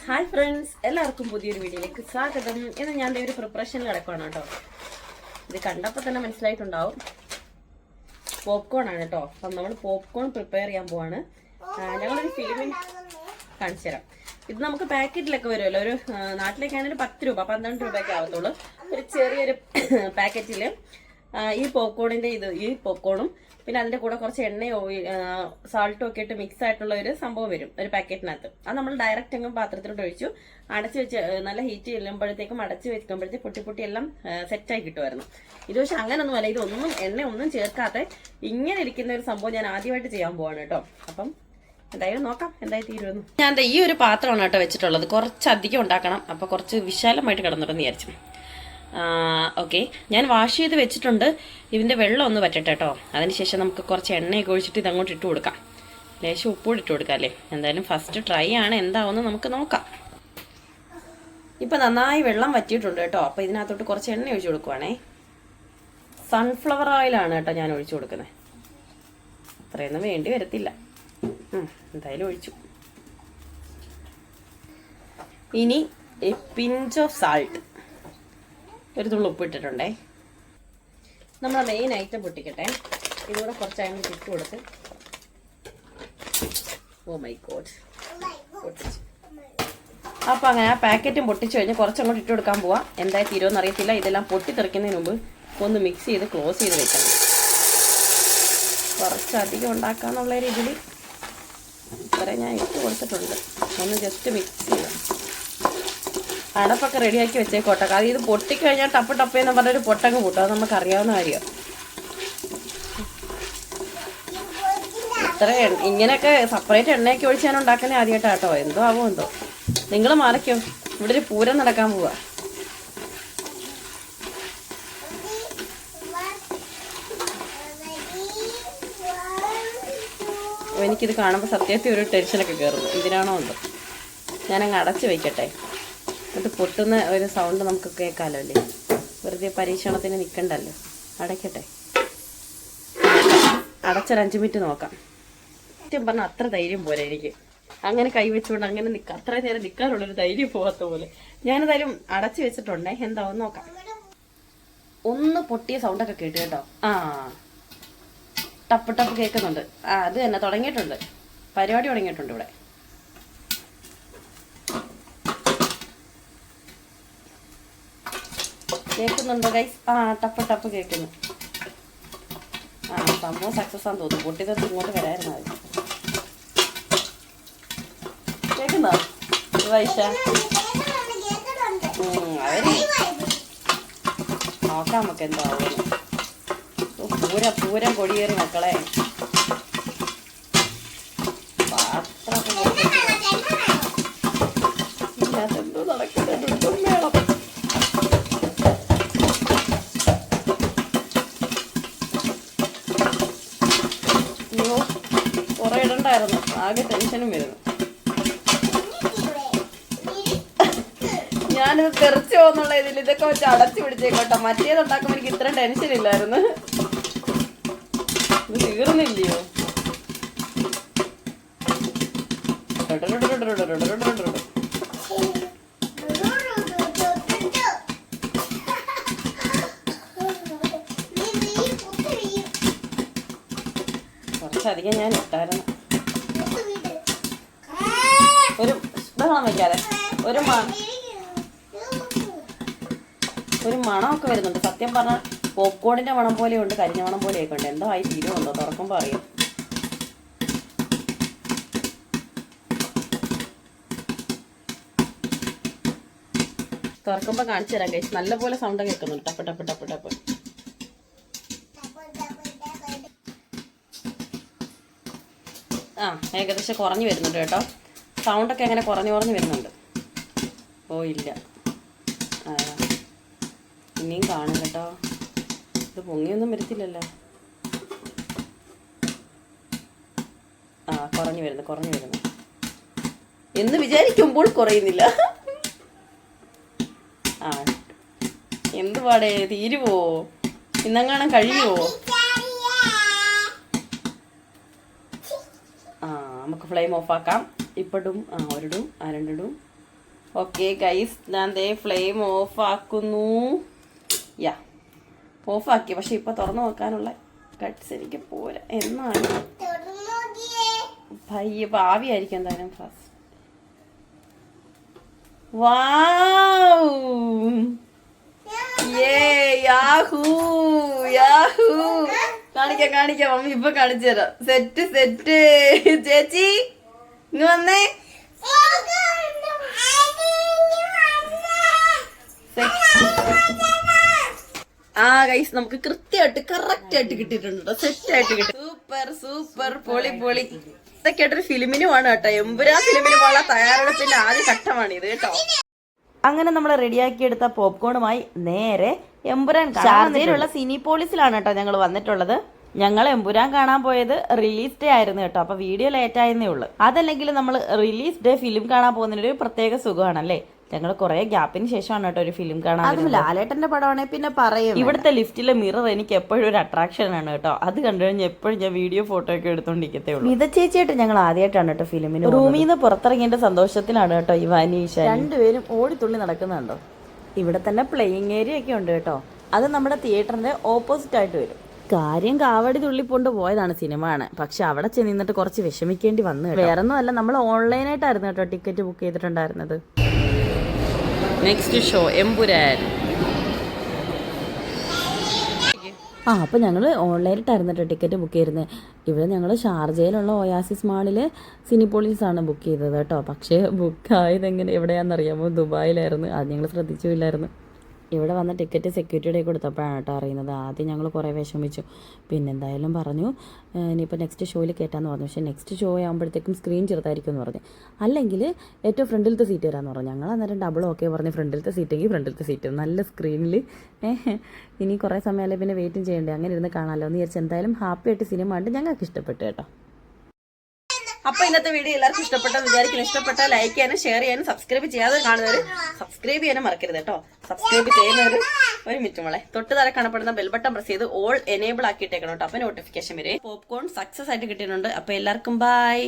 Hi friends, എല്ലാവർക്കും പുതിയൊരു വീഡിയോയിലേക്ക് സ്വാഗതം. ഇന്ന് ഞാൻ ഒരു പ്രിപ്പറേഷനിൽ കിടക്കുകയാണ് കേട്ടോ. ഇത് കണ്ടപ്പോൾ തന്നെ മനസ്സിലായിട്ടുണ്ടാവും, പോപ്കോൺ ആണ് കേട്ടോ. അപ്പം നമ്മൾ പോപ്കോൺ പ്രിപ്പയർ ചെയ്യാൻ പോവാണ്. ഞങ്ങളൊരു ഫിലിമിൽ കാണിച്ചു തരാം. ഇത് നമുക്ക് പാക്കറ്റിലൊക്കെ വരുമല്ലോ, ഒരു നാട്ടിലേക്കാണെങ്കിൽ 10 രൂപ 12 രൂപയൊക്കെ ആവത്തുള്ളൂ. ഒരു ചെറിയൊരു പാക്കറ്റിൽ ഈ പോപ്കോണും പിന്നെ അതിൻ്റെ കൂടെ കുറച്ച് എണ്ണയോ സാൾട്ടും ഒക്കെ ഇട്ട് മിക്സ് ആയിട്ടുള്ള ഒരു സംഭവം വരും ഒരു പാക്കറ്റിനകത്ത്. അത് നമ്മൾ ഡയറക്റ്റ് അങ്ങ് പാത്രത്തിലോട്ട് ഒഴിച്ചു അടച്ചു വെച്ച് നല്ല ഹീറ്റ് ചെല്ലുമ്പോഴത്തേക്കും അടച്ചു വെക്കുമ്പോഴത്തേക്ക് പൊട്ടി പൊട്ടി എല്ലാം സെറ്റായി കിട്ടുമായിരുന്നു. ഇത് പക്ഷെ അങ്ങനൊന്നുമല്ല, ഇതൊന്നും എണ്ണയൊന്നും ചേർക്കാതെ ഇങ്ങനെ ഇരിക്കുന്ന ഒരു സംഭവം ഞാൻ ആദ്യമായിട്ട് ചെയ്യാൻ പോവാണ് കേട്ടോ. അപ്പം എന്തായാലും നോക്കാം എന്തായി തീരുമെന്ന്. ഞാൻ ഈ ഒരു പാത്രമാണ് കേട്ടോ വെച്ചിട്ടുള്ളത്. കുറച്ചധികം ഉണ്ടാക്കണം, അപ്പോൾ കുറച്ച് വിശാലമായിട്ട് കിടന്നിട്ടെന്ന് വിചാരിച്ചു. ഓക്കെ, ഞാൻ വാഷ് ചെയ്ത് വെച്ചിട്ടുണ്ട്. ഇതിൻ്റെ വെള്ളം ഒന്ന് പറ്റട്ടെ കേട്ടോ. അതിനുശേഷം നമുക്ക് കുറച്ച് എണ്ണയൊക്കെ ഒഴിച്ചിട്ട് ഇതങ്ങോട്ട് ഇട്ട് കൊടുക്കാം. ലേശം ഉപ്പൂടി ഇട്ട് കൊടുക്കാം അല്ലേ. എന്തായാലും ഫസ്റ്റ് ട്രൈ ആണ്, എന്താവുമെന്ന് നമുക്ക് നോക്കാം. ഇപ്പം നന്നായി വെള്ളം വറ്റിയിട്ടുണ്ട് കേട്ടോ. അപ്പോൾ ഇതിനകത്തോട്ട് കുറച്ച് എണ്ണ ഒഴിച്ചു കൊടുക്കുവാണേ. സൺഫ്ലവർ ഓയിലാണ് കേട്ടോ ഞാൻ ഒഴിച്ചു കൊടുക്കുന്നത്. അത്രയൊന്നും വേണ്ടി വരത്തില്ല. എന്തായാലും ഒഴിച്ചു. ഇനി എ പിഞ്ച് ഓഫ് സാൾട്ട്, ഒരു തുള്ളി ഉപ്പിട്ടിട്ടുണ്ടേ. നമ്മളെ മെയിൻ ഐറ്റം പൊട്ടിക്കട്ടെ. ഇതുകൂടെ കുറച്ചായി ഇട്ട് കൊടുത്ത്. ഓ മൈ ഗോഡ്, പൊട്ടിച്ചു. അപ്പം അങ്ങനെ ആ പാക്കറ്റും പൊട്ടിച്ചു കഴിഞ്ഞ് കുറച്ചങ്ങോട്ട് ഇട്ട് കൊടുക്കാൻ പോവാം. എന്തായി തീരുമെന്ന് അറിയത്തില്ല. ഇതെല്ലാം പൊട്ടിത്തെറിക്കുന്നതിന് മുമ്പ് ഒന്ന് മിക്സ് ചെയ്ത് ക്ലോസ് ചെയ്ത് വെക്കണം. കുറച്ചധികം ഉണ്ടാക്കാന്നുള്ള രീതിയിൽ ഇത്രയും ഞാൻ ഇട്ട് കൊടുത്തിട്ടുണ്ട്. ഒന്ന് ജസ്റ്റ് മിക്സ് ചെയ്യാം. അടപ്പൊക്കെ റെഡിയാക്കി വെച്ചേക്കോട്ടെ. കാരണം ഇത് പൊട്ടിക്കഴിഞ്ഞാൽ ടപ്പ് ടപ്പേന്ന് പറഞ്ഞൊരു പൊട്ടങ്ങ് കൂട്ടും. അത് നമുക്ക് അറിയാവുന്ന കാര്യമാണ്. ഇത്ര ഇങ്ങനെയൊക്കെ സെപ്പറേറ്റ് എണ്ണയൊക്കെ ഒഴിച്ച് ഞാൻ ഉണ്ടാക്കണേ ആദ്യമായിട്ടാണ് കേട്ടോ. എന്തോ ആവോ എന്തോ. നിങ്ങൾ മാറിക്കോ, ഇവിടെ ഒരു പൂരം നടക്കാൻ പോവാ. എനിക്കിത് കാണുമ്പോൾ സത്യത്തിൽ ഒരു ടെൻഷനൊക്കെ കയറുന്നു. ഇതിനാണോ എന്തോ. ഞാനങ്ങ് അടച്ച് വയ്ക്കട്ടെ. അത് പൊട്ടുന്ന ഒരു സൗണ്ട് നമുക്ക് കേൾക്കാമല്ലോ അല്ലേ. വെറുതെ പരീക്ഷണത്തിന് നിൽക്കണ്ടല്ലോ. അടയ്ക്കട്ടെ. അടച്ചൊരു 5 മിനിറ്റ് നോക്കാം. സത്യം പറഞ്ഞാൽ അത്ര ധൈര്യം പോലെ എനിക്ക് അങ്ങനെ കൈവച്ചുകൊണ്ട് അങ്ങനെ അത്ര നേരം നിൽക്കാനുള്ളൊരു ധൈര്യം പോകാത്ത പോലെ. ഞാനെന്തായാലും അടച്ചു വെച്ചിട്ടുണ്ടേ. എന്താവും നോക്കാം. ഒന്ന് പൊട്ടിയ സൗണ്ടൊക്കെ കേട്ടു കേട്ടോ. ടപ്പ് ടപ്പ് കേൾക്കുന്നുണ്ട്. അത് തന്നെ തുടങ്ങിയിട്ടുണ്ട്, പരിപാടി തുടങ്ങിയിട്ടുണ്ട് ഇവിടെ. കേൾക്കുന്നുണ്ടോ ഗൈസ്? ടപ്പ് ടപ്പ് കേൾക്കുന്നു. സംഭവം സക്സസ് ആണെന്ന് തോന്നുന്നു. പൊട്ടിത്തെറിച്ച് ഇങ്ങോട്ട് വരായിരുന്നു. അത് കേൾക്കുന്നോ വൈശ? അവര് നോക്കാം നമുക്ക് എന്താ പൂരം കൊടിയേറി മക്കളെ. പാത്രമെന്തോ നടക്കുന്നുണ്ട്. വേണം കുറെ ഇടണ്ടായിരുന്നു. ആകെ ടെൻഷനും വരുന്നു. ഞാനിത് തെറിച്ചു പോകുന്നുള്ള ഇതിൽ ഇതൊക്കെ വെച്ച് അടച്ചു പിടിച്ചേക്കോട്ടെ. മറ്റേതുണ്ടാക്കുമ്പോൾ എനിക്ക് ഇത്രയും ടെൻഷൻ ഇല്ലായിരുന്നു. ഇത് തീർന്നില്ലയോ? കുറച്ചധികം ഞാൻ ഇട്ടായിരുന്നു. ഒരു ബഹളം വയ്ക്കാതെ ഒരു മണമൊക്കെ വരുന്നുണ്ട്. സത്യം പറഞ്ഞാൽ പോപ്കോണിന്റെ മണം പോലെയുണ്ട്, കരിഞ്ഞ മണം പോലെയൊക്കെ ഉണ്ട്. എന്തോ ആയി തീരുമുണ്ടോ തുറക്കുമ്പോൾ അറിയാം. തുറക്കുമ്പോൾ കാണിച്ചു തരാം കഴിച്ച്. നല്ലപോലെ സൗണ്ട് കേൾക്കുന്നുണ്ട്. ടപ്പ് ടപ്പ് ടപ്പ് ടപ്പ്. ഏകദേശം കുറഞ്ഞു വരുന്നുണ്ട് കേട്ടോ. സൗണ്ടൊക്കെ അങ്ങനെ കുറഞ്ഞു വരുന്നുണ്ട്. ഓ ഇല്ല, ഇനിയും കാണും കേട്ടോ. ഇത് പൊങ്ങിയൊന്നും വരത്തില്ലല്ലോ. കുറഞ്ഞു വരുന്നു എന്ന് വിചാരിക്കുമ്പോൾ കുറയുന്നില്ല. എന്തുപാടേ, തീരുവോ? ഇന്നെങ്ങാനും കഴിയുമോ? നമുക്ക് ഫ്ലെയിം ഓഫ് ആക്കാം. ഇപ്പോഴും ഒരിടും രണ്ടിടും ഓക്കെ ഗൈസ്, ഞാൻ ദേ ഫ്ലെയിം ഓഫ് ആക്കുന്നു. യാ, ഓഫാക്കി. പക്ഷെ ഇപ്പൊ തുറന്നു നോക്കാനുള്ള ഗട്ട്സ് എനിക്ക് പോരാ. എന്നാണ് ഭയ്യ ഭാവിയായിരിക്കും എന്തായാലും ഫാസ്റ്റ്. കാണിക്കാം മമ്മി ഇപ്പൊ കാണിച്ചു തരാം. സെറ്റ് ചേച്ചി ഇന്ന് വന്നേ. ആ ഗൈസ്, നമുക്ക് കൃത്യമായിട്ട് കറക്റ്റ് ആയിട്ട് കിട്ടിയിട്ടുണ്ട്. സെറ്റ് ആയിട്ട് കിട്ടി. സൂപ്പർ പൊളി. ഇതൊക്കെ ആയിട്ടൊരു ഫിലിമിനുമാണ് കേട്ടോ. എമ്പുരാൻ ഫിലിമിനുമുള്ള തയ്യാറെടുപ്പിന്റെ ആദ്യ ഘട്ടമാണ് ഇത് കേട്ടോ. അങ്ങനെ നമ്മൾ റെഡിയാക്കിയെടുത്ത പോപ്കോണുമായി നേരെ എമ്പുരാൻ ഷാർജയിലുള്ള സിനിപോളിസിലാണ് കേട്ടോ ഞങ്ങൾ വന്നിട്ടുള്ളത്. ഞങ്ങൾ എമ്പുരാൻ കാണാൻ പോയത് റിലീസ് ഡേ ആയിരുന്നു കേട്ടോ. അപ്പൊ വീഡിയോ ലേറ്റ് ആയെന്നേ ഉള്ളൂ. അതല്ലെങ്കിൽ നമ്മൾ റിലീസ് ഡേ ഫിലിം കാണാൻ പോകുന്നതിനൊരു പ്രത്യേക സുഖമാണല്ലേ. ഞങ്ങൾ കുറെ ഗ്യാപ്പിന് ശേഷമാണ് കേട്ടോ ഒരു ഫിലിം കാണാൻ. അതും ലാലേട്ടന്റെ പടമാണെങ്കിൽ പിന്നെ പറയും. ഇവിടുത്തെ ലിഫ്റ്റിലെ മിറർ എനിക്ക് എപ്പോഴും ഒരു അട്രാക്ഷൻ ആണ് കേട്ടോ. അത് കണ്ടു കഴിഞ്ഞാൽ എപ്പോഴും ഞാൻ വീഡിയോ ഫോട്ടോ ഒക്കെ എടുത്തോണ്ടിരിക്കത്തേ ഉള്ളൂ. മിത ചേച്ചിയായിട്ട് ഞങ്ങൾ ആദ്യമായിട്ടാണ് കേട്ടോ ഫിലിമിന്. റൂമിൽ നിന്ന് പുറത്തിറങ്ങിയതിന്റെ സന്തോഷത്തിലാണ് കേട്ടോ ഇവാനി ഈശ രണ്ടുപേരും ഓടിത്തുള്ളി നടക്കുന്നുണ്ടോ. ഇവിടെ തന്നെ പ്ലേയിങ് ഏരിയ ഒക്കെ ഉണ്ട് കേട്ടോ. അത് നമ്മുടെ തിയേറ്ററിന്റെ ഓപ്പോസിറ്റ് ആയിട്ട് വരും. കാര്യം കാവടി തുള്ളിപ്പോണ്ട് പോയതാണ് സിനിമ ആണ്. പക്ഷെ അവിടെ ചെന്നിട്ട് കുറച്ച് വിഷമിക്കേണ്ടി വന്നു. വേറൊന്നും അല്ല, നമ്മൾ ഓൺലൈനായിട്ടായിരുന്നു കേട്ടോ ടിക്കറ്റ് ബുക്ക് ചെയ്തിട്ടുണ്ടായിരുന്നത്. Next show Empuraan. അപ്പോൾ ഞങ്ങൾ ഓൺലൈനായിട്ടായിരുന്നു കേട്ടോ ടിക്കറ്റ് ബുക്ക് ചെയ്തിരുന്നത്. ഇവിടെ ഞങ്ങൾ ഷാർജയിലുള്ള ഒയാസിസ് മാളിൽ സിനിപോളിസാണ് ബുക്ക് ചെയ്തത് കേട്ടോ. പക്ഷേ ബുക്കായത് എവിടെയാണെന്നറിയാമോ? ദുബായിലായിരുന്നു. അത് ഞങ്ങൾ ശ്രദ്ധിച്ചില്ലായിരുന്നു. ഇവിടെ വന്ന ടിക്കറ്റ് സെക്യൂരിറ്റിയുടെ കൊടുത്തപ്പോഴാണ് കേട്ടോ അറിയുന്നത്. ആദ്യം ഞങ്ങൾ കുറേ വിഷമിച്ചു. പിന്നെ എന്തായാലും പറഞ്ഞു ഇനിയിപ്പോൾ നെക്സ്റ്റ് ഷോയിൽ കയറ്റാമെന്ന് പറഞ്ഞു. പക്ഷേ നെക്സ്റ്റ് ഷോ ആകുമ്പോഴത്തേക്കും സ്ക്രീൻ ചെറുതായിരിക്കും എന്ന് പറഞ്ഞു. അല്ലെങ്കിൽ ഏറ്റവും ഫ്രണ്ടിലത്തെ സീറ്റ് തരാമെന്ന് പറഞ്ഞു. ഞങ്ങൾ അന്നേരം ഡബിൾ ഓക്കെ പറഞ്ഞ് ഫ്രണ്ടിലത്തെ സീറ്റെങ്കിൽ ഫ്രണ്ടിലത്തെ സീറ്റ് നല്ല സ്ക്രീനിൽ. ഇനി കുറേ സമയമല്ലേ പിന്നെ വെയിറ്റും ചെയ്യണ്ടേ, അങ്ങനെ ഇരുന്ന് കാണാമല്ലോ എന്ന് വിചാരിച്ച് എന്തായാലും ഹാപ്പി ആയിട്ട് സിനിമ കണ്ട് ഞങ്ങൾക്ക് ഇഷ്ടപ്പെട്ടു കേട്ടോ. അപ്പൊ ഇന്നത്തെ വീഡിയോ എല്ലാവർക്കും ഇഷ്ടപ്പെട്ടെന്ന് വിചാരിക്കുന്നു. ഇഷ്ടപ്പെട്ടാൽ ലൈക്ക് ചെയ്യാനും ഷെയർ ചെയ്യാനും സബ്സ്ക്രൈബ് ചെയ്യാതെ കാണുന്നവർ സബ്സ്ക്രൈബ് ചെയ്യാനും മറക്കരുത് കേട്ടോ. സബ്സ്ക്രൈബ് ചെയ്യുന്നവർ ഒരു മിനിറ്റ് മോളെ തൊട്ട് താഴെ കാണപ്പെടുന്ന ബെൽ ബട്ടൺ പ്രസ് ചെയ്ത് ഓൾ എനേബിൾ ആക്കിയിട്ടേക്കണം കേട്ടോ. അപ്പൊ നോട്ടിഫിക്കേഷൻ വരെ. പോപ്കോൺ സക്സസ് ആയിട്ട് കിട്ടിയിട്ടുണ്ട്. അപ്പൊ എല്ലാവർക്കും ബൈ.